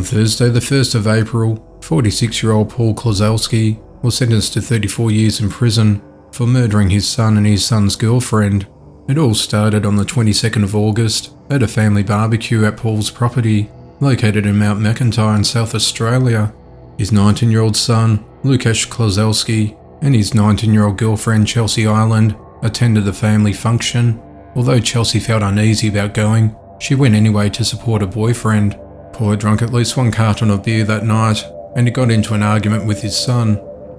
Thursday the 1st of April, 46-year-old Paul Klozowski was sentenced to 34 years in prison for murdering his son and his son's girlfriend. It all started on the 22nd of August at a family barbecue at Paul's property, located in Mount McIntyre in South Australia. His 19-year-old son, Lukasz Klozowski, and his 19-year-old girlfriend, Chelsea Ireland, attended the family function. Although Chelsea felt uneasy about going, she went anyway to support her boyfriend. Paul had drunk at least one carton of beer that night, and he got into an argument with his son.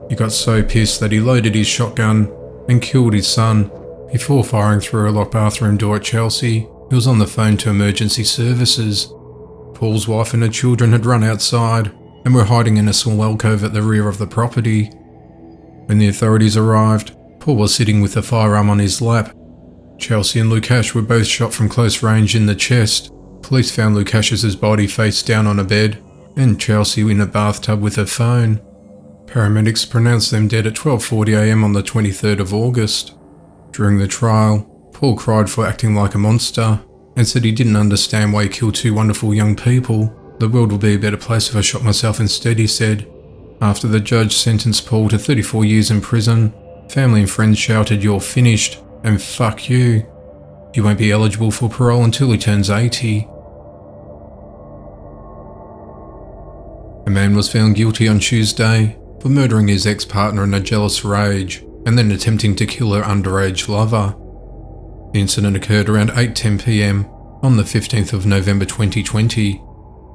He got so pissed that he loaded his shotgun and killed his son before firing through a locked bathroom door at Chelsea, who was on the phone to emergency services. Paul's wife and her children had run outside and were hiding in a small alcove at the rear of the property. When the authorities arrived, Paul was sitting with a firearm on his lap. Chelsea and Lukasz were both shot from close range in the chest. Police found Lukasz's body face down on a bed and Chelsea in a bathtub with her phone. Paramedics pronounced them dead at 12:40 a.m. on the 23rd of August. During the trial, Paul cried for acting like a monster and said he didn't understand why he killed two wonderful young people. The world would be a better place if I shot myself instead, he said. After the judge sentenced Paul to 34 years in prison, family and friends shouted, "You're finished," and "fuck you. He won't be eligible for parole until he turns 80. A man was found guilty on Tuesday for murdering his ex-partner in a jealous rage and then attempting to kill her underage lover. The incident occurred around 8:10 p.m. on the 15th of November 2020.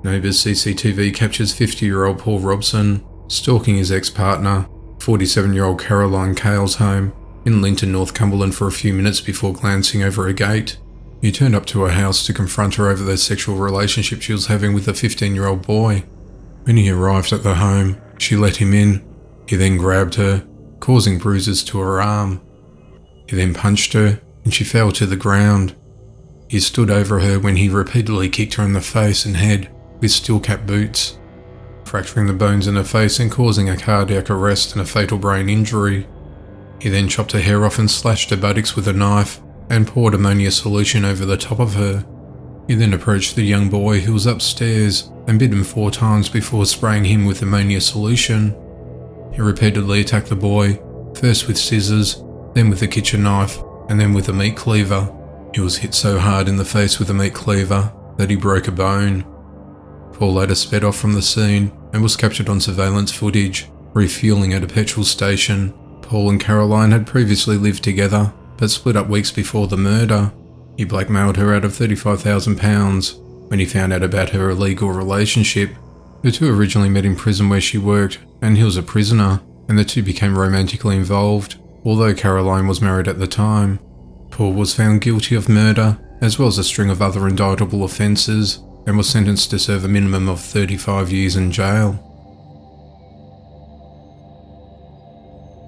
Neighbours' CCTV captures 50-year-old Paul Robson stalking his ex-partner, 47-year-old Caroline Cale's home in Linton, North Cumberland for a few minutes before glancing over a gate. He turned up to her house to confront her over the sexual relationship she was having with a 15-year-old boy. When he arrived at the home, she let him in. He then grabbed her, causing bruises to her arm. He then punched her and she fell to the ground. He stood over her when he repeatedly kicked her in the face and head with steel-cap boots, fracturing the bones in her face and causing a cardiac arrest and a fatal brain injury. He then chopped her hair off and slashed her buttocks with a knife and poured ammonia solution over the top of her. He then approached the young boy who was upstairs and bit him 4 times before spraying him with ammonia solution. He repeatedly attacked the boy, first with scissors, then with a kitchen knife, and then with a meat cleaver. He was hit so hard in the face with a meat cleaver that he broke a bone. Paul later sped off from the scene and was captured on surveillance footage, refueling at a petrol station. Paul and Caroline had previously lived together, but split up weeks before the murder. He blackmailed her out of £35,000 when he found out about her illegal relationship. The two originally met in prison where she worked, and he was a prisoner, and the two became romantically involved, although Caroline was married at the time. Paul was found guilty of murder, as well as a string of other indictable offences, and was sentenced to serve a minimum of 35 years in jail.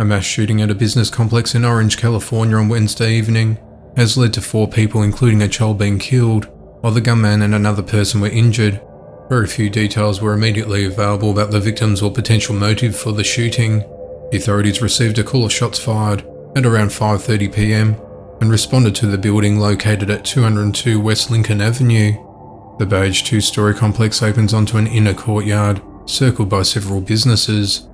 A mass shooting at a business complex in Orange, California on Wednesday evening has led to 4 people, including a child, being killed, while the gunman and another person were injured. Very few details were immediately available about the victims or potential motive for the shooting. The authorities received a call of shots fired at around 5:30 p.m. and responded to the building located at 202 West Lincoln Avenue. The beige 2-story complex opens onto an inner courtyard circled by several businesses.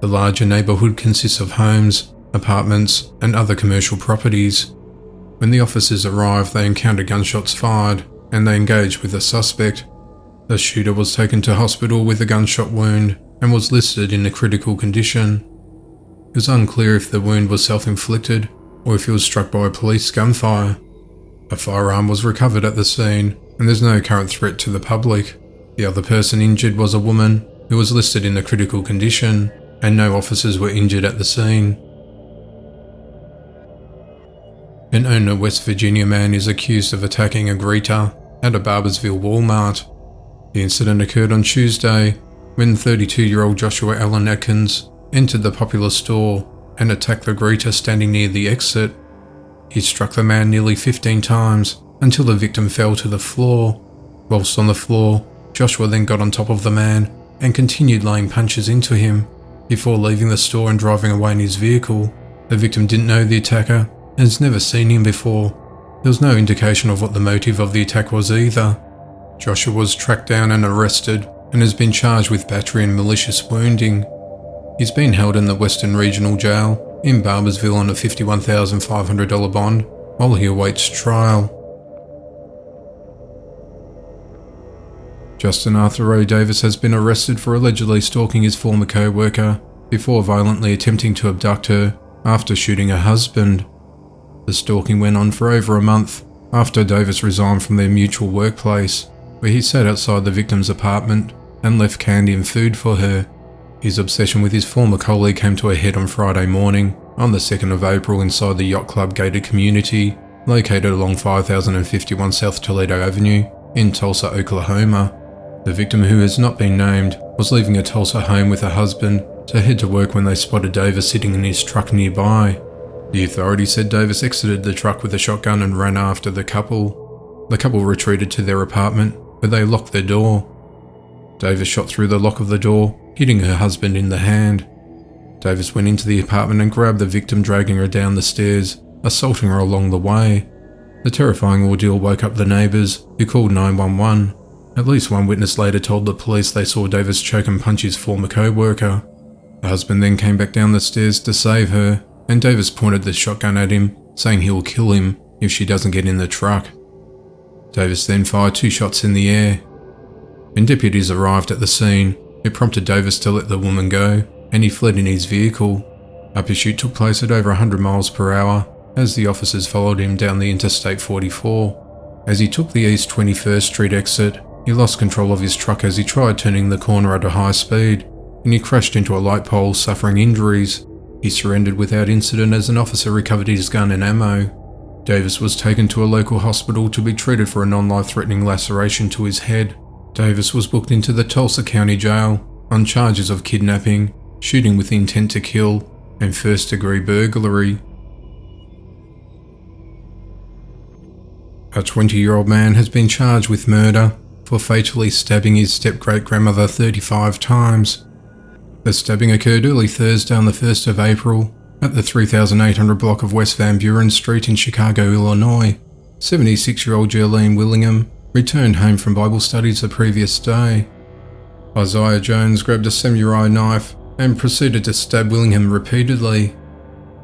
The larger neighbourhood consists of homes, apartments, and other commercial properties. When the officers arrived, they encountered gunshots fired, and they engaged with the suspect. The shooter was taken to hospital with a gunshot wound and was listed in a critical condition. It was unclear if the wound was self-inflicted or if he was struck by police gunfire. A firearm was recovered at the scene, and there's no current threat to the public. The other person injured was a woman who was listed in a critical condition, and no officers were injured at the scene. An Owner, West Virginia man is accused of attacking a greeter at a Barbersville Walmart. The incident occurred on Tuesday when 32-year-old Joshua Allen Atkins entered the popular store and attacked the greeter standing near the exit. He struck the man nearly 15 times until the victim fell to the floor. Whilst on the floor, Joshua then got on top of the man and continued laying punches into him before leaving the store and driving away in his vehicle. The victim didn't know the attacker and has never seen him before. There was no indication of what the motive of the attack was either. Joshua was tracked down and arrested and has been charged with battery and malicious wounding. He's been held in the Western Regional Jail in Barbersville on a $51,500 bond while he awaits trial. Justin Arthur Ray Davis has been arrested for allegedly stalking his former co-worker before violently attempting to abduct her after shooting her husband. The stalking went on for over a month after Davis resigned from their mutual workplace, where he sat outside the victim's apartment and left candy and food for her. His obsession with his former colleague came to a head on Friday morning, on the 2nd of April, inside the Yacht Club gated community located along 5051 South Toledo Avenue in Tulsa, Oklahoma. The victim, who has not been named, was leaving a Tulsa home with her husband to head to work when they spotted Davis sitting in his truck nearby. The authorities said Davis exited the truck with a shotgun and ran after the couple. The couple retreated to their apartment, where they locked their door. Davis shot through the lock of the door, hitting her husband in the hand. Davis went into the apartment and grabbed the victim, dragging her down the stairs, assaulting her along the way. The terrifying ordeal woke up the neighbours, who called 911. At least one witness later told the police they saw Davis choke and punch his former co-worker. The husband then came back down the stairs to save her, and Davis pointed the shotgun at him, saying he will kill him if she doesn't get in the truck. Davis then fired 2 shots in the air. When deputies arrived at the scene, it prompted Davis to let the woman go, and he fled in his vehicle. A pursuit took place at over 100 miles per hour as the officers followed him down the Interstate 44. As he took the East 21st Street exit, he lost control of his truck as he tried turning the corner at a high speed, and he crashed into a light pole, suffering injuries. He surrendered without incident as an officer recovered his gun and ammo. Davis was taken to a local hospital to be treated for a non-life-threatening laceration to his head. Davis was booked into the Tulsa County Jail on charges of kidnapping, shooting with intent to kill, and first-degree burglary. A 20-year-old man has been charged with murder for fatally stabbing his step-great-grandmother 35 times. The stabbing occurred early Thursday on the 1st of April at the 3800 block of West Van Buren Street in Chicago, Illinois. 76-year-old Jolene Willingham returned home from Bible studies the previous day. Isaiah Jones grabbed a samurai knife and proceeded to stab Willingham repeatedly.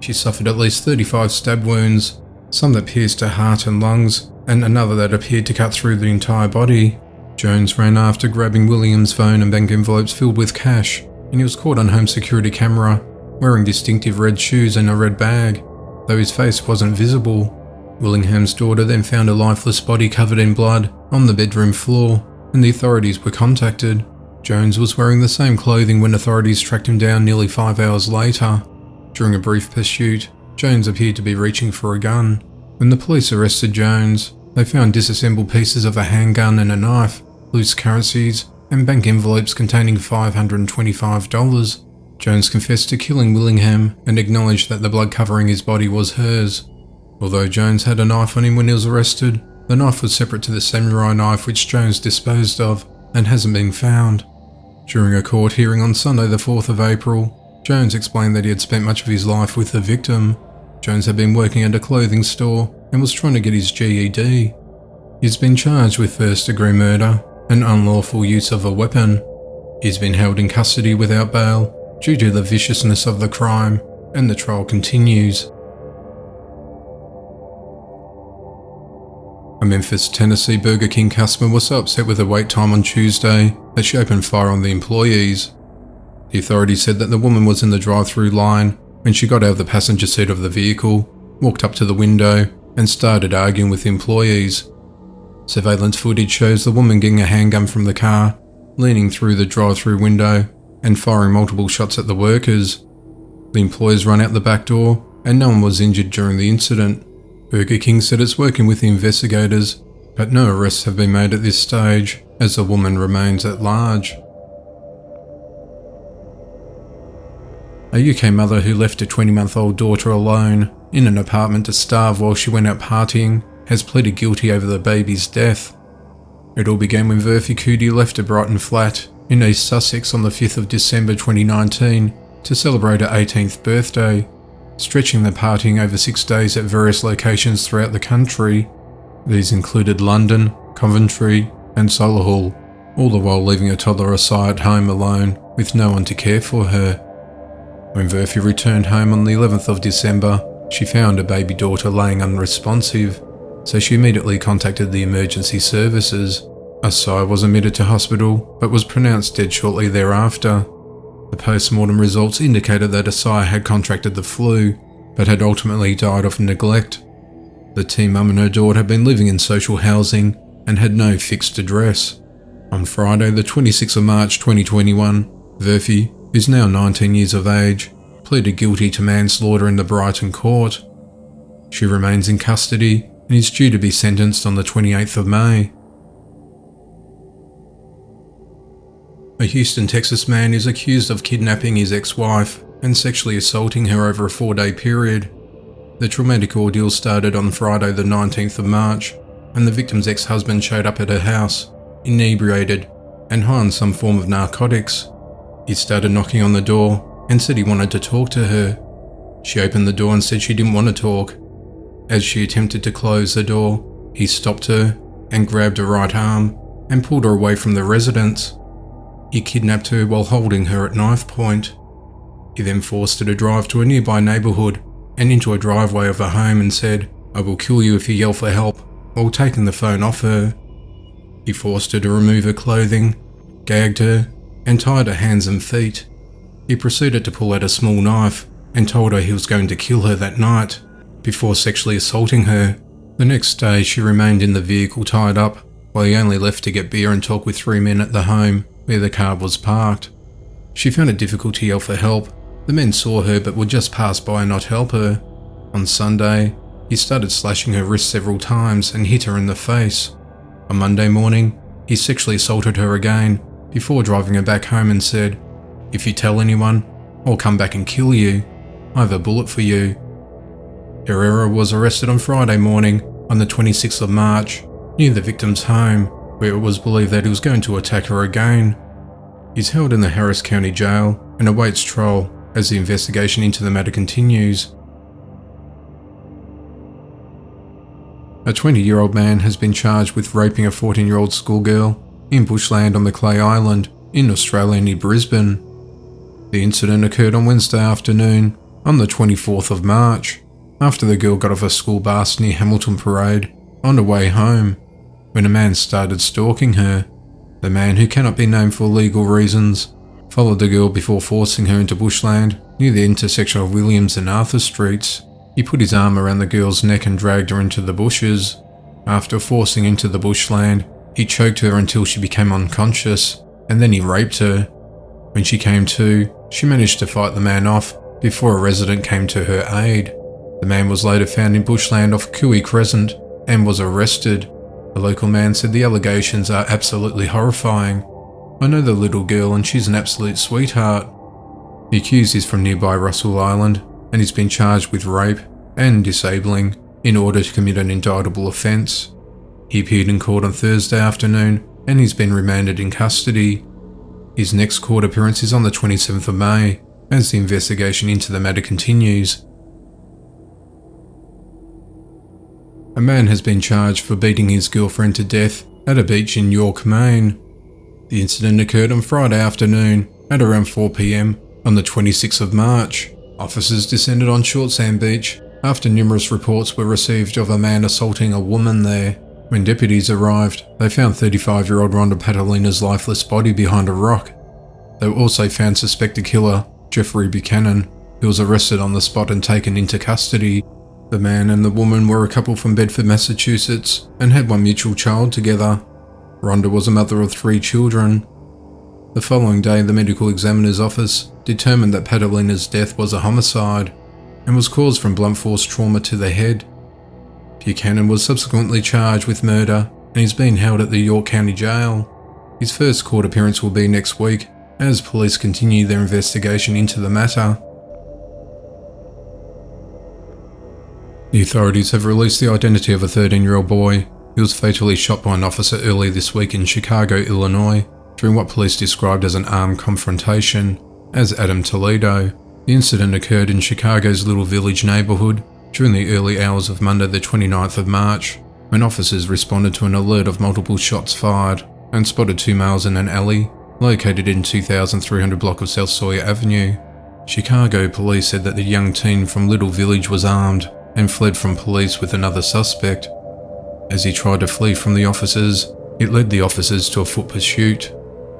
She suffered at least 35 stab wounds, some that pierced her heart and lungs, and another that appeared to cut through the entire body. Jones ran after, grabbing William's phone and bank envelopes filled with cash, and he was caught on home security camera, wearing distinctive red shoes and a red bag, though his face wasn't visible. Willingham's daughter then found a lifeless body covered in blood on the bedroom floor, and the authorities were contacted. Jones was wearing the same clothing when authorities tracked him down nearly 5 hours later. During a brief pursuit, Jones appeared to be reaching for a gun. When the police arrested Jones, they found disassembled pieces of a handgun and a knife, loose currencies, and bank envelopes containing $525. Jones confessed to killing Willingham and acknowledged that the blood covering his body was hers. Although Jones had a knife on him when he was arrested, the knife was separate to the samurai knife which Jones disposed of and hasn't been found. During a court hearing on Sunday the 4th of April, Jones explained that he had spent much of his life with the victim. Jones had been working at a clothing store and was trying to get his GED. He's been charged with first-degree murder and unlawful use of a weapon. He's been held in custody without bail due to the viciousness of the crime, and the trial continues. A Memphis, Tennessee Burger King customer was so upset with the wait time on Tuesday that she opened fire on the employees. The authorities said that the woman was in the drive-through line when she got out of the passenger seat of the vehicle, walked up to the window, and started arguing with employees. Surveillance footage shows the woman getting a handgun from the car, leaning through the drive-through window, and firing multiple shots at the workers. The employees ran out the back door, and no one was injured during the incident. Burger King said it's working with the investigators, but no arrests have been made at this stage, as the woman remains at large. A UK mother who left a 20-month-old daughter alone in an apartment to starve while she went out partying has pleaded guilty over the baby's death. It all began when Verfi Cootie left a Brighton flat in East Sussex on the 5th of December 2019 to celebrate her 18th birthday, stretching the partying over 6 days at various locations throughout the country. These included London, Coventry and Solihull. all the while leaving her toddler Asai at home alone with no one to care for her. When Murphy returned home on the 11th of December, she found her baby daughter laying unresponsive, so she immediately contacted the emergency services. Asai was admitted to hospital but was pronounced dead shortly thereafter. The post-mortem results indicated that Asai had contracted the flu but had ultimately died of neglect. The teen mum and her daughter had been living in social housing and had no fixed address. On Friday, the 26th of March 2021, Murphy, who's now 19 years of age, pleaded guilty to manslaughter in the Brighton court. She remains in custody and is due to be sentenced on the 28th of May. A Houston, Texas man is accused of kidnapping his ex-wife and sexually assaulting her over a 4-day period. The traumatic ordeal started on Friday the 19th of March when the victim's ex-husband showed up at her house, inebriated and high on some form of narcotics. He started knocking on the door and said he wanted to talk to her. She opened the door and said she didn't want to talk. As she attempted to close the door, he stopped her and grabbed her right arm and pulled her away from the residence. He kidnapped her while holding her at knife point. He then forced her to drive to a nearby neighbourhood and into a driveway of her home and said, "I will kill you if you yell for help," while taking the phone off her. He forced her to remove her clothing, gagged her, and tied her hands and feet. He proceeded to pull out a small knife and told her he was going to kill her that night, before sexually assaulting her. The next day she remained in the vehicle tied up, while he only left to get beer and talk with 3 men at the home where the car was parked. She found it difficult to yell for help. The men saw her but would just pass by and not help her. On Sunday, he started slashing her wrist several times and hit her in the face. On Monday morning, he sexually assaulted her again, before driving her back home and said, "If you tell anyone, I'll come back and kill you. I have a bullet for you." Herrera was arrested on Friday morning, on the 26th of March, near the victim's home, where it was believed that he was going to attack her again. He's held in the Harris County Jail and awaits trial as the investigation into the matter continues. A 20-year-old man has been charged with raping a 14-year-old schoolgirl in bushland on the Clay Island in Australia near Brisbane. The incident occurred on Wednesday afternoon, on the 24th of March, after the girl got off a school bus near Hamilton Parade on her way home, when a man started stalking her. The man, who cannot be named for legal reasons, followed the girl before forcing her into bushland near the intersection of Williams and Arthur Streets. He put his arm around the girl's neck and dragged her into the bushes. After forcing into the bushland, he choked her until she became unconscious, and then he raped her. When she came to, she managed to fight the man off before a resident came to her aid. The man was later found in bushland off Cooey Crescent and was arrested. The local man said the allegations are absolutely horrifying. "I know the little girl and she's an absolute sweetheart." The accused is from nearby Russell Island and he's been charged with rape and disabling in order to commit an indictable offence. He appeared in court on Thursday afternoon and he's been remanded in custody. His next court appearance is on the 27th of May as the investigation into the matter continues. A man has been charged for beating his girlfriend to death at a beach in York, Maine. The incident occurred on Friday afternoon at around 4 p.m. on the 26th of March. Officers descended on Short Sand Beach after numerous reports were received of a man assaulting a woman there. When deputies arrived, they found 35-year-old Rhonda Catalina's lifeless body behind a rock. They also found suspected killer Jeffrey Buchanan, who was arrested on the spot and taken into custody. The man and the woman were a couple from Bedford, Massachusetts, and had one mutual child together. Rhonda was a mother of 3 children. The following day, the medical examiner's office determined that Catalina's death was a homicide and was caused from blunt force trauma to the head. Buchanan was subsequently charged with murder and is being held at the York County Jail. His first court appearance will be next week as police continue their investigation into the matter. The authorities have released the identity of a 13-year-old boy who was fatally shot by an officer earlier this week in Chicago, Illinois, during what police described as an armed confrontation, as Adam Toledo. The incident occurred in Chicago's Little Village neighborhood during the early hours of Monday the 29th of March, when officers responded to an alert of multiple shots fired and spotted 2 males in an alley located in 2300 block of South Sawyer Avenue. Chicago police said that the young teen from Little Village was armed and fled from police with another suspect. As he tried to flee from the officers, it led the officers to a foot pursuit.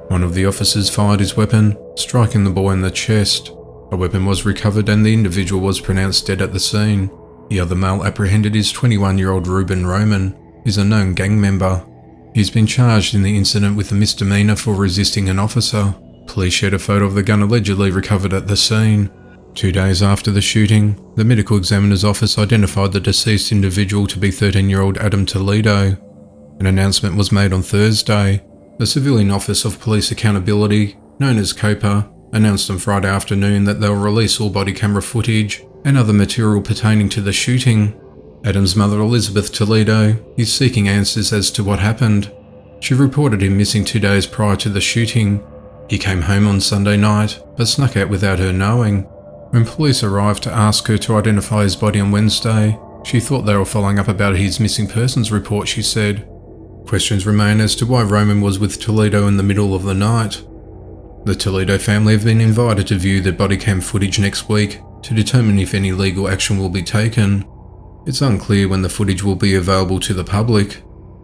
One of the officers fired his weapon, striking the boy in the chest. A weapon was recovered and the individual was pronounced dead at the scene. The other male apprehended is 21-year-old Ruben Roman. He's a known gang member. He's been charged in the incident with a misdemeanor for resisting an officer. Police shared a photo of the gun allegedly recovered at the scene. 2 days after the shooting, the medical examiner's office identified the deceased individual to be 13-year-old Adam Toledo. An announcement was made on Thursday. The Civilian Office of Police Accountability, known as COPA, announced on Friday afternoon that they'll release all body camera footage and other material pertaining to the shooting. Adam's mother, Elizabeth Toledo, is seeking answers as to what happened. She reported him missing 2 days prior to the shooting. He came home on Sunday night, but snuck out without her knowing. When police arrived to ask her to identify his body on Wednesday, she thought they were following up about his missing persons report, she said. Questions remain as to why Roman was with Toledo in the middle of the night. The Toledo family have been invited to view the body cam footage next week to determine if any legal action will be taken. It's unclear when the footage will be available to the public.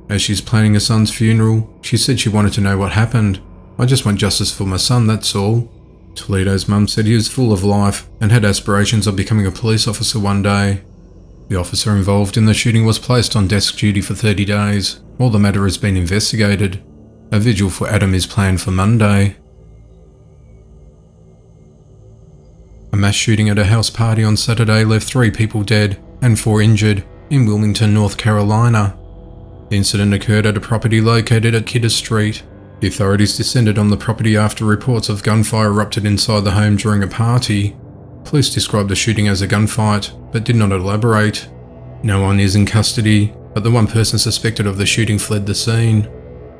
As she's planning her son's funeral, she said she wanted to know what happened. "I just want justice for my son, that's all." Toledo's mum said he was full of life and had aspirations of becoming a police officer one day. The officer involved in the shooting was placed on desk duty for 30 days, while the matter has been investigated. A vigil for Adam is planned for Monday. A mass shooting at a house party on Saturday left 3 people dead and 4 injured in Wilmington, North Carolina. The incident occurred at a property located at Kidder Street. The authorities descended on the property after reports of gunfire erupted inside the home during a party. Police described the shooting as a gunfight, but did not elaborate. No one is in custody, but the one person suspected of the shooting fled the scene.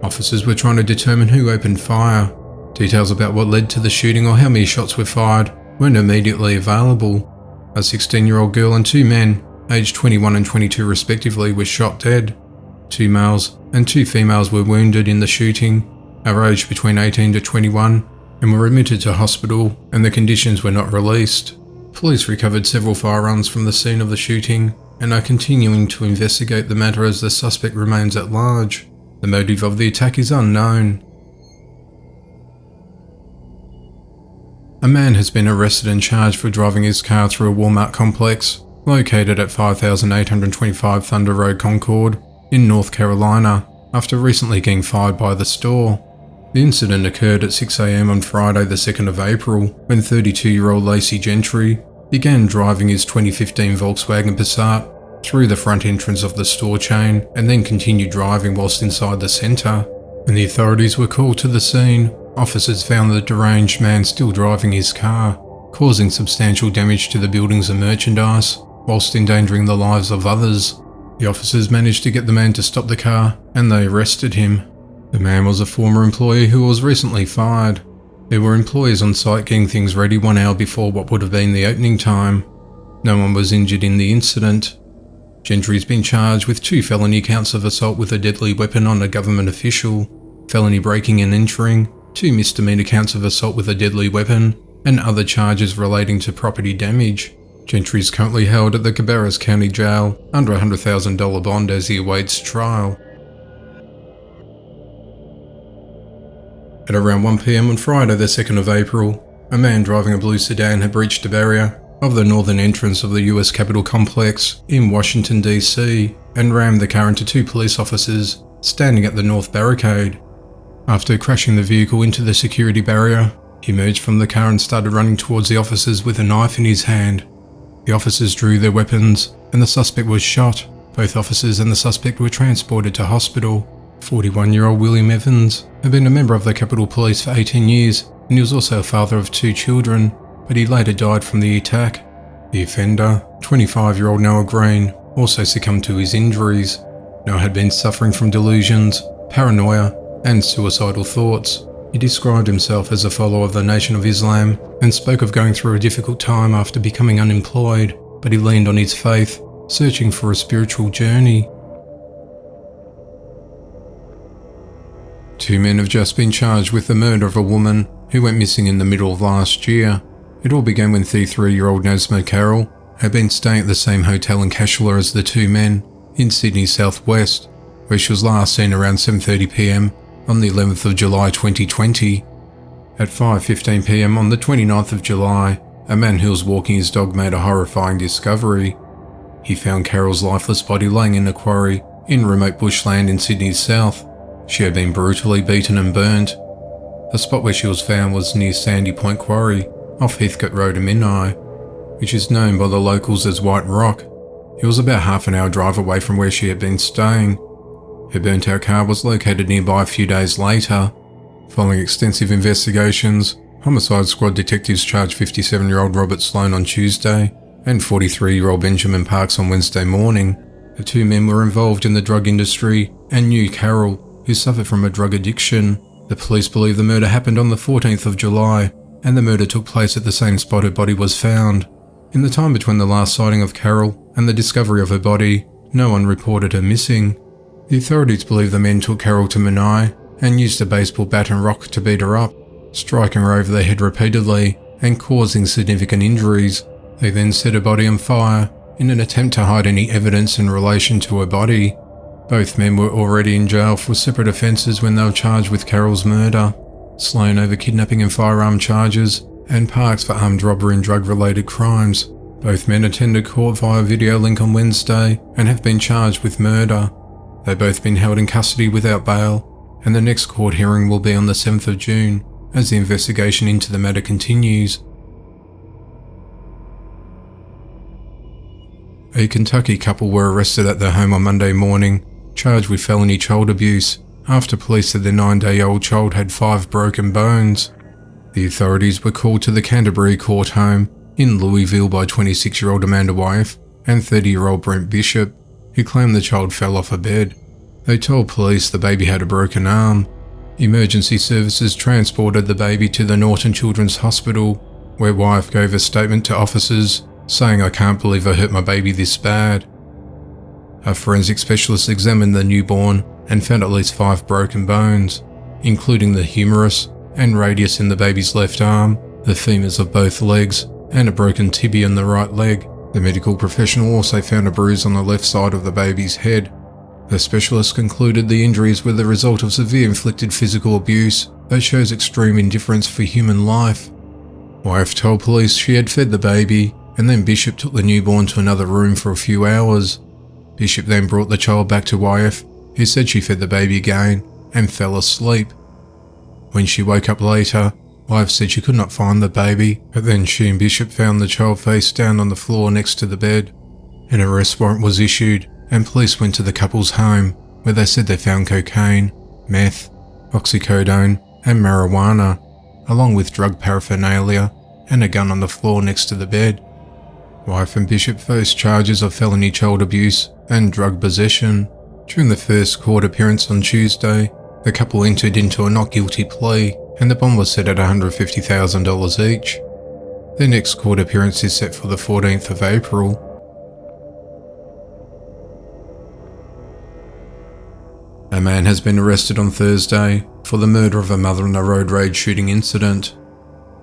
Officers were trying to determine who opened fire. Details about what led to the shooting or how many shots were fired weren't immediately available. A 16-year-old girl and 2 men, aged 21 and 22 respectively, were shot dead. 2 males and 2 females were wounded in the shooting, are aged between 18 to 21, and were admitted to hospital, and the conditions were not released. Police recovered several firearms from the scene of the shooting and are continuing to investigate the matter as the suspect remains at large. The motive of the attack is unknown. A man has been arrested and charged for driving his car through a Walmart complex located at 5825 Thunder Road, Concord, in North Carolina, after recently getting fired by the store. The incident occurred at 6 a.m. on Friday the 2nd of April when 32-year-old Lacey Gentry began driving his 2015 Volkswagen Passat through the front entrance of the store chain and then continued driving whilst inside the centre. When the authorities were called to the scene, officers found the deranged man still driving his car, causing substantial damage to the buildings and merchandise whilst endangering the lives of others. The officers managed to get the man to stop the car and they arrested him. The man was a former employee who was recently fired. There were employees on site getting things ready 1 hour before what would have been the opening time. No one was injured in the incident. Gentry's been charged with 2 felony counts of assault with a deadly weapon on a government official, felony breaking and entering, 2 misdemeanor counts of assault with a deadly weapon, and other charges relating to property damage. Gentry is currently held at the Cabarrus County Jail under a $100,000 bond as he awaits trial. At around 1 p.m. on Friday the 2nd of April, a man driving a blue sedan had breached a barrier of the northern entrance of the US Capitol complex in Washington, D.C. and rammed the car into 2 police officers standing at the north barricade. After crashing the vehicle into the security barrier, he emerged from the car and started running towards the officers with a knife in his hand. The officers drew their weapons and the suspect was shot. Both officers and the suspect were transported to hospital. 41-year-old William Evans had been a member of the Capitol Police for 18 years and he was also a father of 2 children, but he later died from the attack. The offender, 25-year-old Noah Green, also succumbed to his injuries. Noah had been suffering from delusions, paranoia, and suicidal thoughts. He described himself as a follower of the Nation of Islam and spoke of going through a difficult time after becoming unemployed, but he leaned on his faith, searching for a spiritual journey. Two men have just been charged with the murder of a woman who went missing in the middle of last year. It all began when 33-year-old Nazma Carroll had been staying at the same hotel in Cashel as the two men in Sydney's southwest, where she was last seen around 7:30 p.m. on the 11th of July 2020. At 5:15 p.m. on the 29th of July, a man who was walking his dog made a horrifying discovery. He found Carroll's lifeless body laying in a quarry in remote bushland in Sydney's south. She had been brutally beaten and burnt. The spot where she was found was near Sandy Point Quarry, off Heathcote Road in Menai, which is known by the locals as White Rock. It was about half an hour drive away from where she had been staying. Her burnt-out car was located nearby a few days later. Following extensive investigations, Homicide Squad detectives charged 57-year-old Robert Sloan on Tuesday and 43-year-old Benjamin Parks on Wednesday morning. The two men were involved in the drug industry and knew Carroll, who suffered from a drug addiction. The police believe the murder happened on the 14th of July, and the murder took place at the same spot her body was found. In the time between the last sighting of Carroll and the discovery of her body, no one reported her missing. The authorities believe the men took Carroll to Menai and used a baseball bat and rock to beat her up, striking her over the head repeatedly and causing significant injuries. They then set her body on fire in an attempt to hide any evidence in relation to her body. Both men were already in jail for separate offences when they were charged with Carroll's murder: Sloan over kidnapping and firearm charges, and Parks for armed robbery and drug-related crimes. Both men attended court via video link on Wednesday and have been charged with murder. They've both been held in custody without bail, and the next court hearing will be on the 7th of June as the investigation into the matter continues. A Kentucky couple were arrested at their home on Monday morning, charged with felony child abuse, after police said their 9-day-old child had 5 broken bones. The authorities were called to the Canterbury court home in Louisville by 26-year-old Amanda Wyeth and 30-year-old Brent Bishop, who claimed the child fell off a bed. They told police the baby had a broken arm. Emergency services transported the baby to the Norton Children's Hospital, where Wyeth gave a statement to officers saying, "I can't believe I hurt my baby this bad." A forensic specialist examined the newborn and found at least 5 broken bones, including the humerus and radius in the baby's left arm, the femurs of both legs, and a broken tibia in the right leg. The medical professional also found a bruise on the left side of the baby's head. The specialist concluded the injuries were the result of severe inflicted physical abuse that shows extreme indifference for human life. Wyeth told police she had fed the baby, and then Bishop took the newborn to another room for a few hours. Bishop then brought the child back to Wyeth, who said she fed the baby again and fell asleep. When she woke up later, Wyeth said she could not find the baby, but then she and Bishop found the child face down on the floor next to the bed. An arrest warrant was issued, and police went to the couple's home, where they said they found cocaine, meth, oxycodone, and marijuana, along with drug paraphernalia and a gun on the floor next to the bed. Wyeth and Bishop faced charges of felony child abuse and drug possession. During the first court appearance on Tuesday, the couple entered into a not guilty plea, and the bond was set at $150,000 each. Their next court appearance is set for the 14th of April. A man has been arrested on Thursday for the murder of a mother in a road rage shooting incident.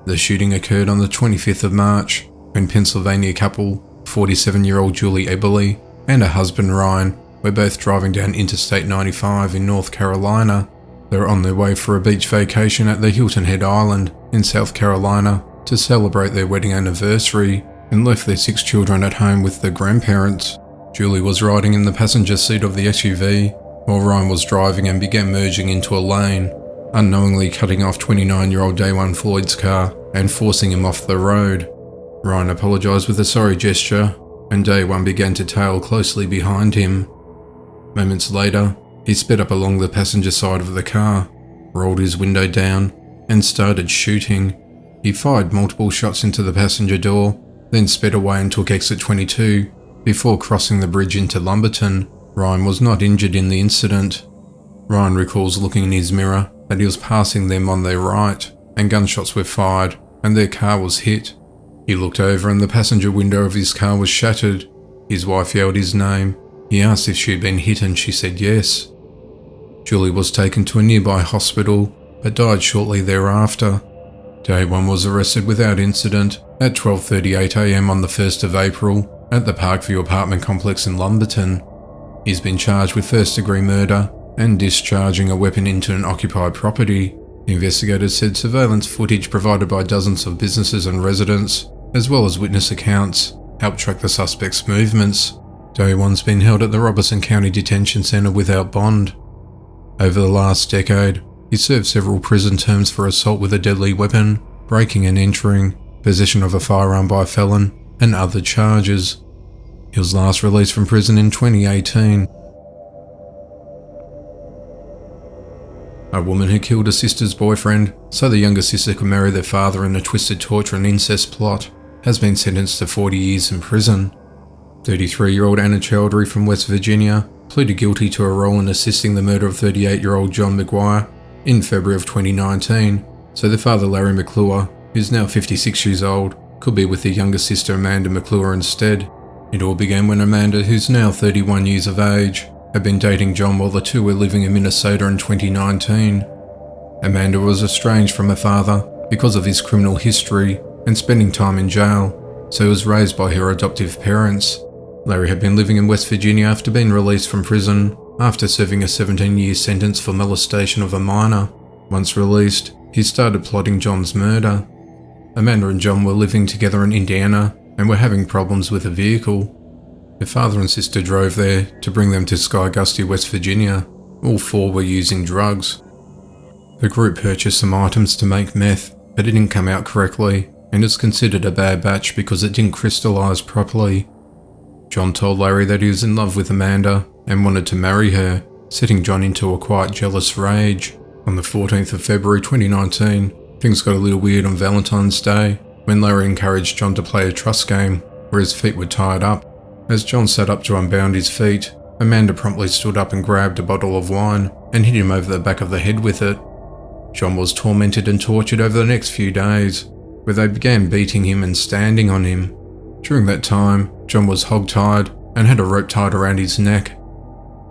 The shooting occurred on the 25th of March when Pennsylvania couple, 47-year-old Julie Eberly and her husband Ryan, were both driving down Interstate 95 in North Carolina. They were on their way for a beach vacation at the Hilton Head Island in South Carolina to celebrate their wedding anniversary, and left their 6 children at home with their grandparents. Julie was riding in the passenger seat of the SUV, while Ryan was driving and began merging into a lane, unknowingly cutting off 29-year-old Day One Floyd's car and forcing him off the road. Ryan apologised with a sorry gesture, and Day One began to tail closely behind him. Moments later, he sped up along the passenger side of the car, rolled his window down, and started shooting. He fired multiple shots into the passenger door, then sped away and took exit 22, before crossing the bridge into Lumberton. Ryan was not injured in the incident. Ryan recalls looking in his mirror that he was passing them on their right, and gunshots were fired, and their car was hit. He looked over and the passenger window of his car was shattered. His wife yelled his name. He asked if she had been hit and she said yes. Julie was taken to a nearby hospital, but died shortly thereafter. Day 1 was arrested without incident at 12:38 am on the 1st of April at the Parkview apartment complex in Lumberton. He's been charged with first-degree murder and discharging a weapon into an occupied property. The investigators said surveillance footage provided by dozens of businesses and residents, as well as witness accounts, helped track the suspect's movements. Day 1's been held at the Robertson County Detention Centre without bond. Over the last decade, he served several prison terms for assault with a deadly weapon, breaking and entering, possession of a firearm by a felon, and other charges. He was last released from prison in 2018. A woman who killed her sister's boyfriend so the younger sister could marry their father in a twisted torture and incest plot has been sentenced to 40 years in prison. 33-year-old Anna Chowdhury from West Virginia pleaded guilty to a role in assisting the murder of 38-year-old John McGuire in February of 2019, so their father Larry McClure, who's now 56 years old, could be with their younger sister Amanda McClure instead. It all began when Amanda, who's now 31 years of age, had been dating John while the two were living in Minnesota in 2019. Amanda was estranged from her father because of his criminal history and spending time in jail, so was raised by her adoptive parents. Larry had been living in West Virginia after being released from prison after serving a 17-year sentence for molestation of a minor. Once released, he started plotting John's murder. Amanda and John were living together in Indiana and were having problems with a vehicle. Their father and sister drove there to bring them to Skygusti, West Virginia. All four were using drugs. The group purchased some items to make meth, but it didn't come out correctly, and is considered a bad batch because it didn't crystallize properly. John told Larry that he was in love with Amanda and wanted to marry her, setting John into a quite jealous rage. On the 14th of February 2019, things got a little weird on Valentine's Day, when Larry encouraged John to play a trust game where his feet were tied up. As John sat up to unbound his feet, Amanda promptly stood up and grabbed a bottle of wine and hit him over the back of the head with it. John was tormented and tortured over the next few days, where they began beating him and standing on him. During that time, John was hog-tied and had a rope tied around his neck.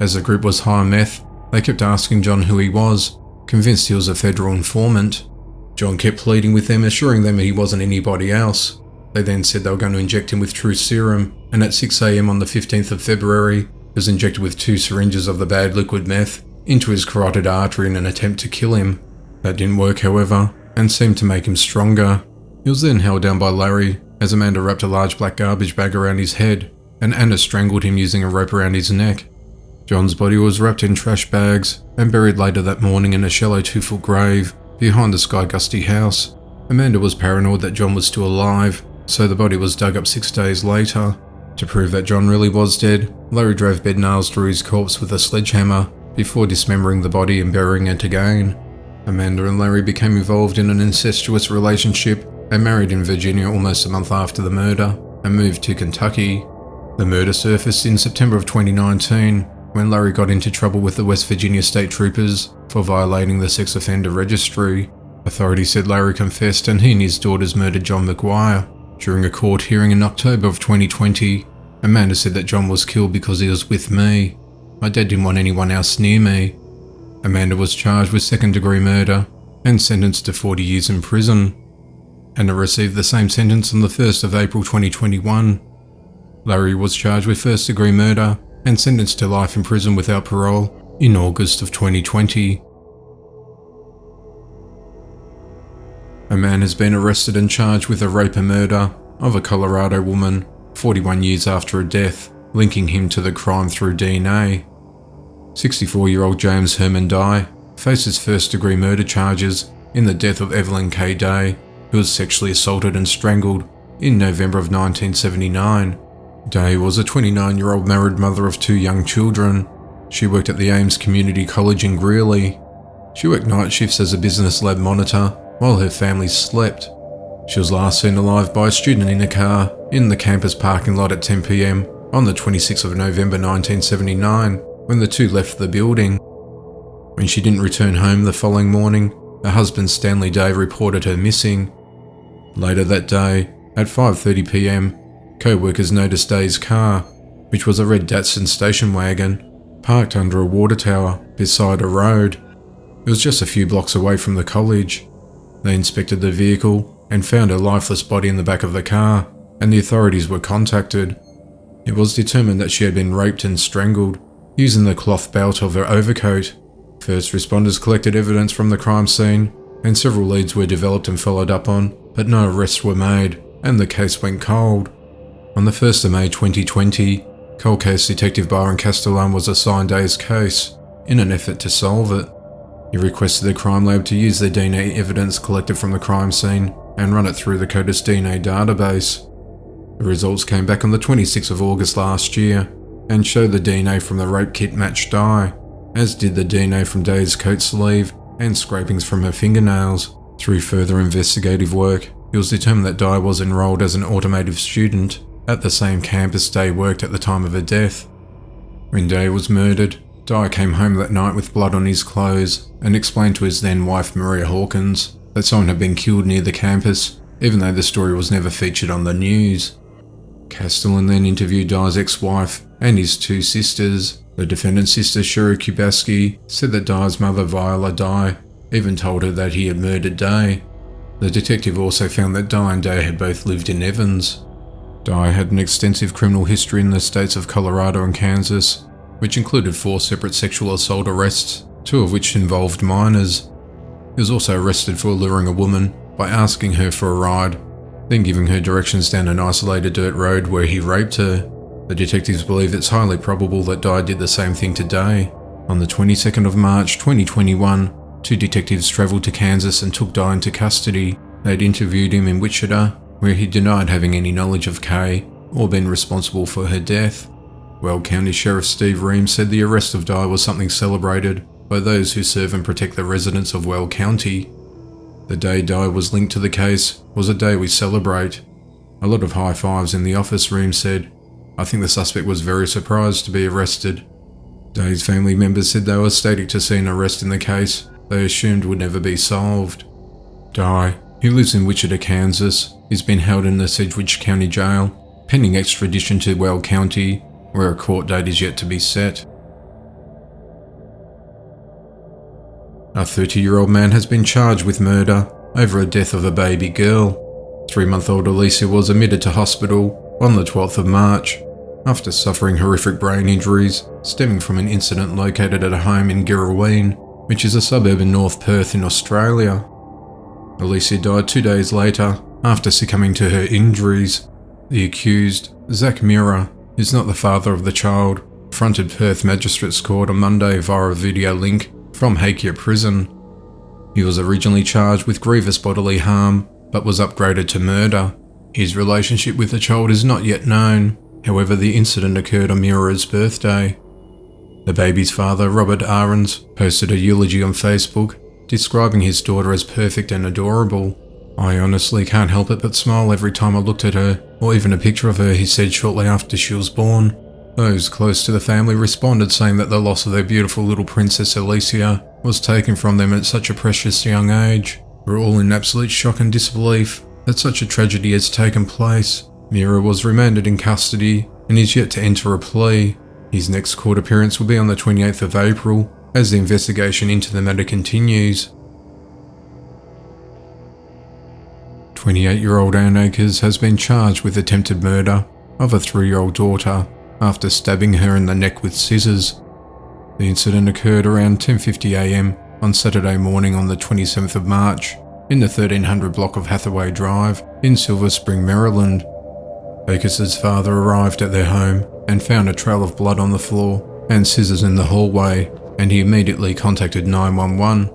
As the group was high on meth, they kept asking John who he was, convinced he was a federal informant. John kept pleading with them, assuring them he wasn't anybody else. They then said they were going to inject him with truth serum, and at 6 am on the 15th of February, he was injected with 2 syringes of the bad liquid meth into his carotid artery in an attempt to kill him. That didn't work, however, and seemed to make him stronger. He was then held down by Larry as Amanda wrapped a large black garbage bag around his head, and Anna strangled him using a rope around his neck. John's body was wrapped in trash bags and buried later that morning in a shallow 2-foot grave behind the Skygusti house. Amanda was paranoid that John was still alive, so the body was dug up 6 days later. To prove that John really was dead, Larry drove bed nails through his corpse with a sledgehammer before dismembering the body and burying it again. Amanda and Larry became involved in an incestuous relationship and married in Virginia almost a month after the murder and moved to Kentucky. The murder surfaced in September of 2019 when Larry got into trouble with the West Virginia State Troopers for violating the sex offender registry. Authorities said Larry confessed and he and his daughters murdered John McGuire. During a court hearing in October of 2020, Amanda said that John was killed because he was with me. My dad didn't want anyone else near me. Amanda was charged with second-degree murder and sentenced to 40 years in prison. Anna received the same sentence on the 1st of April 2021. Larry was charged with first-degree murder and sentenced to life in prison without parole in August of 2020. A man has been arrested and charged with the rape and murder of a Colorado woman 41 years after a death, linking him to the crime through DNA. 64-year-old James Herman Dye faces first-degree murder charges in the death of Evelyn K. Day, who was sexually assaulted and strangled in November of 1979. Day was a 29-year-old married mother of 2 young children. She worked at the Ames Community College in Greeley. She worked night shifts as a business lab monitor while her family slept. She was last seen alive by a student in a car in the campus parking lot at 10 p.m. on the 26th of November 1979 when the two left the building. When she didn't return home the following morning, her husband Stanley Day reported her missing. Later that day, at 5:30 p.m, co-workers noticed Day's car, which was a red Datsun station wagon, parked under a water tower beside a road. It was just a few blocks away from the college. They inspected the vehicle and found a lifeless body in the back of the car, and the authorities were contacted. It was determined that she had been raped and strangled using the cloth belt of her overcoat. First responders collected evidence from the crime scene, and several leads were developed and followed up on, but no arrests were made, and the case went cold. On the 1st of May 2020, cold case detective Byron Castellan was assigned Day's case in an effort to solve it. He requested the crime lab to use the DNA evidence collected from the crime scene and run it through the CODIS DNA database. The results came back on the 26th of August last year and showed the DNA from the rape kit matched Di, as did the DNA from Day's coat sleeve and scrapings from her fingernails. Through further investigative work, it was determined that Di was enrolled as an automotive student at the same campus Day worked at the time of her death. When Day was murdered, Di came home that night with blood on his clothes and explained to his then wife Maria Hawkins that someone had been killed near the campus, even though the story was never featured on the news. Castellan then interviewed Di's ex-wife and his two sisters. The defendant's sister, Shira Kubaski, said that Di's mother, Viola Di, even told her that he had murdered Day. The detective also found that Di and Day had both lived in Evans. Di had an extensive criminal history in the states of Colorado and Kansas, which included 4 separate sexual assault arrests, 2 of which involved minors. He was also arrested for luring a woman by asking her for a ride, then giving her directions down an isolated dirt road where he raped her. The detectives believe it's highly probable that Di did the same thing to Day. On the 22nd of March 2021, 2 detectives travelled to Kansas and took Di into custody. They'd interviewed him in Wichita, where he denied having any knowledge of Kay or been responsible for her death. Weld County Sheriff Steve Reams said the arrest of Di was something celebrated by those who serve and protect the residents of Weld County. The day Di was linked to the case was a day we celebrate. A lot of high fives in the office, Reams said. I think the suspect was very surprised to be arrested. Day's family members said they were ecstatic to see an arrest in the case they assumed would never be solved. Di, who lives in Wichita, Kansas, is being held in the Sedgwick County Jail, pending extradition to Weld County, where a court date is yet to be set. A 30-year-old man has been charged with murder over a death of a baby girl. 3-month-old Alicia was admitted to hospital on the 12th of March after suffering horrific brain injuries stemming from an incident located at a home in Girraween, which is a suburb in North Perth in Australia. Alicia died 2 days later after succumbing to her injuries. The accused, Zach Mirror, who's not the father of the child, fronted Perth Magistrates Court on Monday via a video link from Hakea Prison. He was originally charged with grievous bodily harm, but was upgraded to murder. His relationship with the child is not yet known, however the incident occurred on Mirror's birthday. The baby's father, Robert Ahrens, posted a eulogy on Facebook, describing his daughter as perfect and adorable. I honestly can't help it but smile every time I looked at her, or even a picture of her, he said shortly after she was born. Those close to the family responded saying that the loss of their beautiful little princess Alicia was taken from them at such a precious young age. We're all in absolute shock and disbelief that such a tragedy has taken place. Mirror was remanded in custody and is yet to enter a plea. His next court appearance will be on the 28th of April as the investigation into the matter continues. 28-year-old Ann Akers has been charged with attempted murder of a 3-year-old daughter after stabbing her in the neck with scissors. The incident occurred around 10:50 a.m. on Saturday morning on the 27th of March in the 1300 block of Hathaway Drive in Silver Spring, Maryland. Akers' father arrived at their home and found a trail of blood on the floor and scissors in the hallway, and he immediately contacted 911.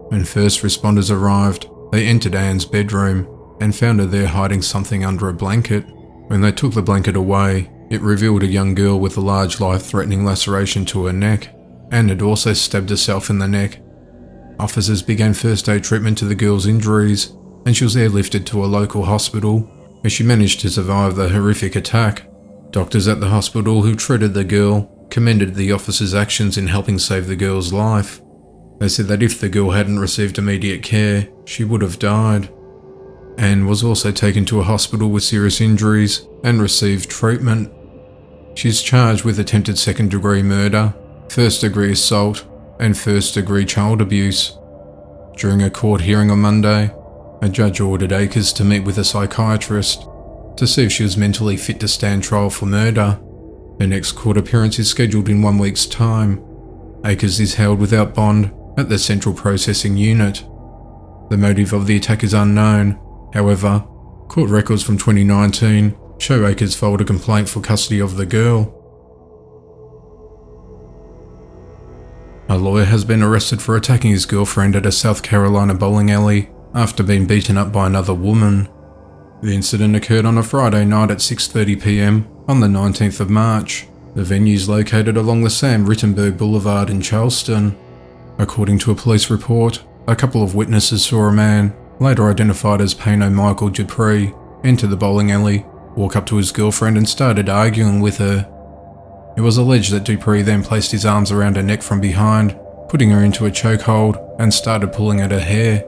When first responders arrived, they entered Anne's bedroom and found her there hiding something under a blanket. When they took the blanket away, it revealed a young girl with a large life-threatening laceration to her neck. Anne had also stabbed herself in the neck. Officers began first aid treatment to the girl's injuries, and she was airlifted to a local hospital, where she managed to survive the horrific attack. Doctors at the hospital who treated the girl commended the officers' actions in helping save the girl's life. They said that if the girl hadn't received immediate care, she would have died. Anne was also taken to a hospital with serious injuries and received treatment. She's charged with attempted second-degree murder first-degree assault, and first-degree child abuse. During a court hearing on Monday, a judge ordered Akers to meet with a psychiatrist to see if she was mentally fit to stand trial for murder. Her next court appearance is scheduled in 1 week's time. Akers is held without bond at the Central Processing Unit. The motive of the attack is unknown. However, court records from 2019 show Akers filed a complaint for custody of the girl. A lawyer has been arrested for attacking his girlfriend at a South Carolina bowling alley after being beaten up by another woman. The incident occurred on a Friday night at 6:30 p.m. on the 19th of March. The venue is located along the Sam Rittenberg Boulevard in Charleston. According to a police report, a couple of witnesses saw a man, later identified as Payno Michael Dupree, enter the bowling alley, walk up to his girlfriend and started arguing with her. It was alleged that Dupree then placed his arms around her neck from behind, putting her into a chokehold and started pulling at her hair.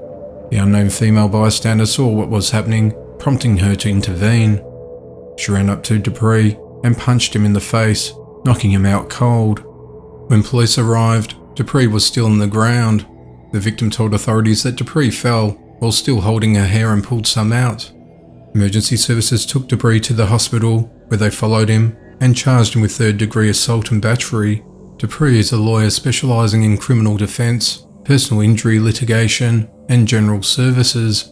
The unnamed female bystander saw what was happening, prompting her to intervene. She ran up to Dupree and punched him in the face, knocking him out cold. When police arrived, Dupree was still on the ground. The victim told authorities that Dupree fell while still holding her hair and pulled some out. Emergency services took Dupree to the hospital, where they followed him and charged him with third-degree assault and battery. Dupree is a lawyer specialising in criminal defence, personal injury litigation, and general services.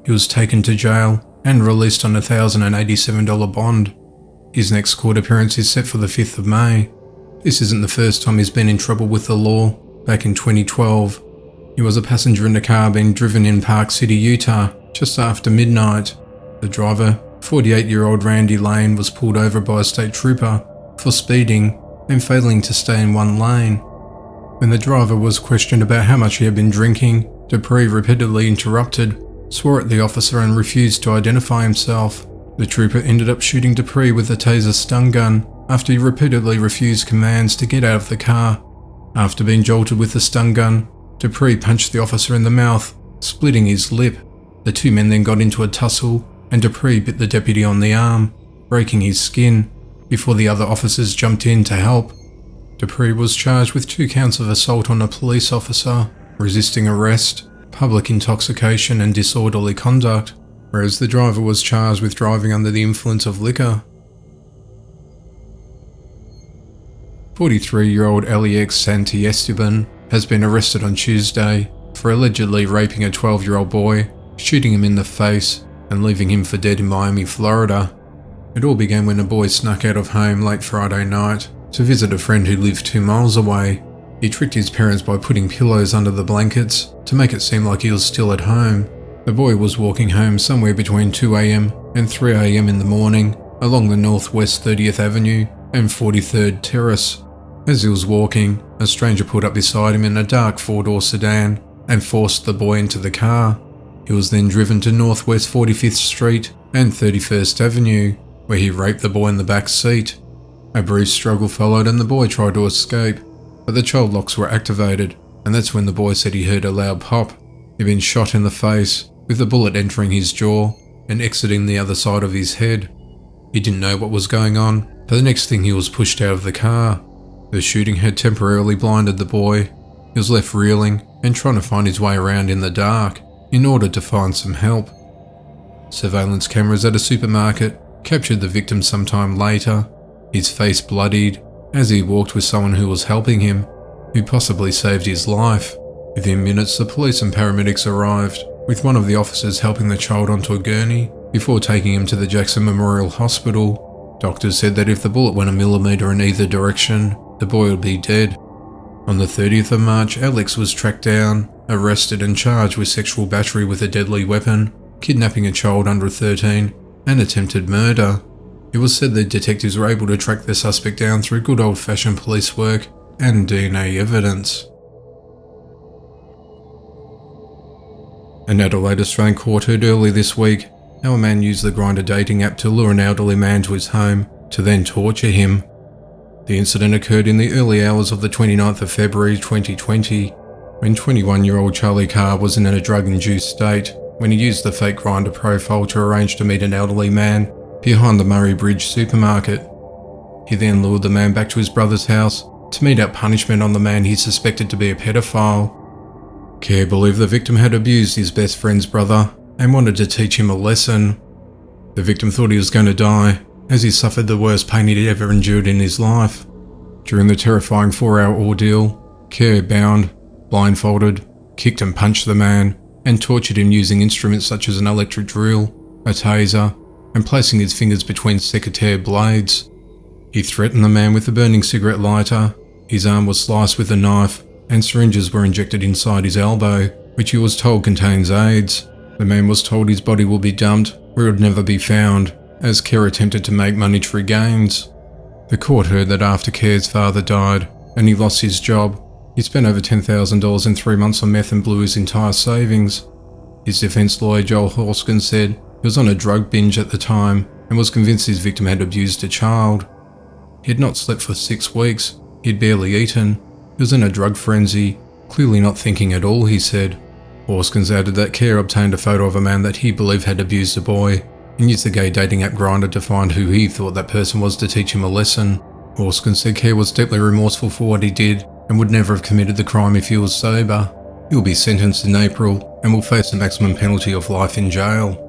He was taken to jail and released on a $1,087 bond. His next court appearance is set for the 5th of May. This isn't the first time he's been in trouble with the law. Back in 2012, he was a passenger in a car being driven in Park City, Utah, just after midnight. The driver, 48-year-old Randy Lane, was pulled over by a state trooper for speeding and failing to stay in one lane. When the driver was questioned about how much he had been drinking, Dupree repeatedly interrupted, swore at the officer and refused to identify himself. The trooper ended up shooting Dupree with a taser stun gun after he repeatedly refused commands to get out of the car. After being jolted with the stun gun, Dupree punched the officer in the mouth, splitting his lip. The two men then got into a tussle, and Dupree bit the deputy on the arm, breaking his skin, before the other officers jumped in to help. Dupree was charged with 2 counts of assault on a police officer, resisting arrest, public intoxication and disorderly conduct, whereas the driver was charged with driving under the influence of liquor. 43-year-old Alex Santiesteban has been arrested on Tuesday for allegedly raping a 12-year-old boy, shooting him in the face, and leaving him for dead in Miami, Florida. It all began when a boy snuck out of home late Friday night to visit a friend who lived 2 miles away. He tricked his parents by putting pillows under the blankets to make it seem like he was still at home. The boy was walking home somewhere between 2 a.m. and 3 a.m. in the morning along the Northwest 30th Avenue and 43rd Terrace. As he was walking, a stranger pulled up beside him in a dark 4-door sedan and forced the boy into the car. He was then driven to Northwest 45th Street and 31st Avenue, where he raped the boy in the back seat. A brief struggle followed and the boy tried to escape, but the child locks were activated, and that's when the boy said he heard a loud pop. He'd been shot in the face, with the bullet entering his jaw and exiting the other side of his head. He didn't know what was going on, but the next thing he was pushed out of the car. The shooting had temporarily blinded the boy. He was left reeling and trying to find his way around in the dark in order to find some help. Surveillance cameras at a supermarket captured the victim sometime later, his face bloodied, as he walked with someone who was helping him, who possibly saved his life. Within minutes, the police and paramedics arrived, with one of the officers helping the child onto a gurney before taking him to the Jackson Memorial Hospital. Doctors said that if the bullet went a millimeter in either direction, the boy would be dead. On the 30th of March, Alex was tracked down, arrested and charged with sexual battery with a deadly weapon, kidnapping a child under 13, and attempted murder. It was said that detectives were able to track the suspect down through good old-fashioned police work and DNA evidence. An Adelaide Australian court heard early this week how a man used the Grindr dating app to lure an elderly man to his home to then torture him. The incident occurred in the early hours of the 29th of February 2020, when 21-year-old Charlie Carr was in a drug-induced state when he used the fake Grindr profile to arrange to meet an elderly man behind the Murray Bridge supermarket. He then lured the man back to his brother's house to mete out punishment on the man he suspected to be a pedophile. Kerr believed the victim had abused his best friend's brother and wanted to teach him a lesson. The victim thought he was going to die, as he suffered the worst pain he'd ever endured in his life. During the terrifying 4-hour ordeal, Kerr bound, blindfolded, kicked and punched the man, and tortured him using instruments such as an electric drill, a taser, and placing his fingers between secateurs blades. He threatened the man with a burning cigarette lighter, his arm was sliced with a knife, and syringes were injected inside his elbow, which he was told contains AIDS. The man was told his body will be dumped, where it would never be found, as Kerr attempted to make monetary gains. The court heard that after Kerr's father died, and he lost his job, he spent over $10,000 in 3 months on meth and blew his entire savings. His defense lawyer Joel Hoskins said he was on a drug binge at the time and was convinced his victim had abused a child. He had not slept for 6 weeks, he had barely eaten, he was in a drug frenzy, clearly not thinking at all, he said. Hoskins added that Kerr obtained a photo of a man that he believed had abused a boy and used the gay dating app Grindr to find who he thought that person was to teach him a lesson. Hoskins said Kerr was deeply remorseful for what he did and would never have committed the crime if he was sober. He will be sentenced in April and will face the maximum penalty of life in jail.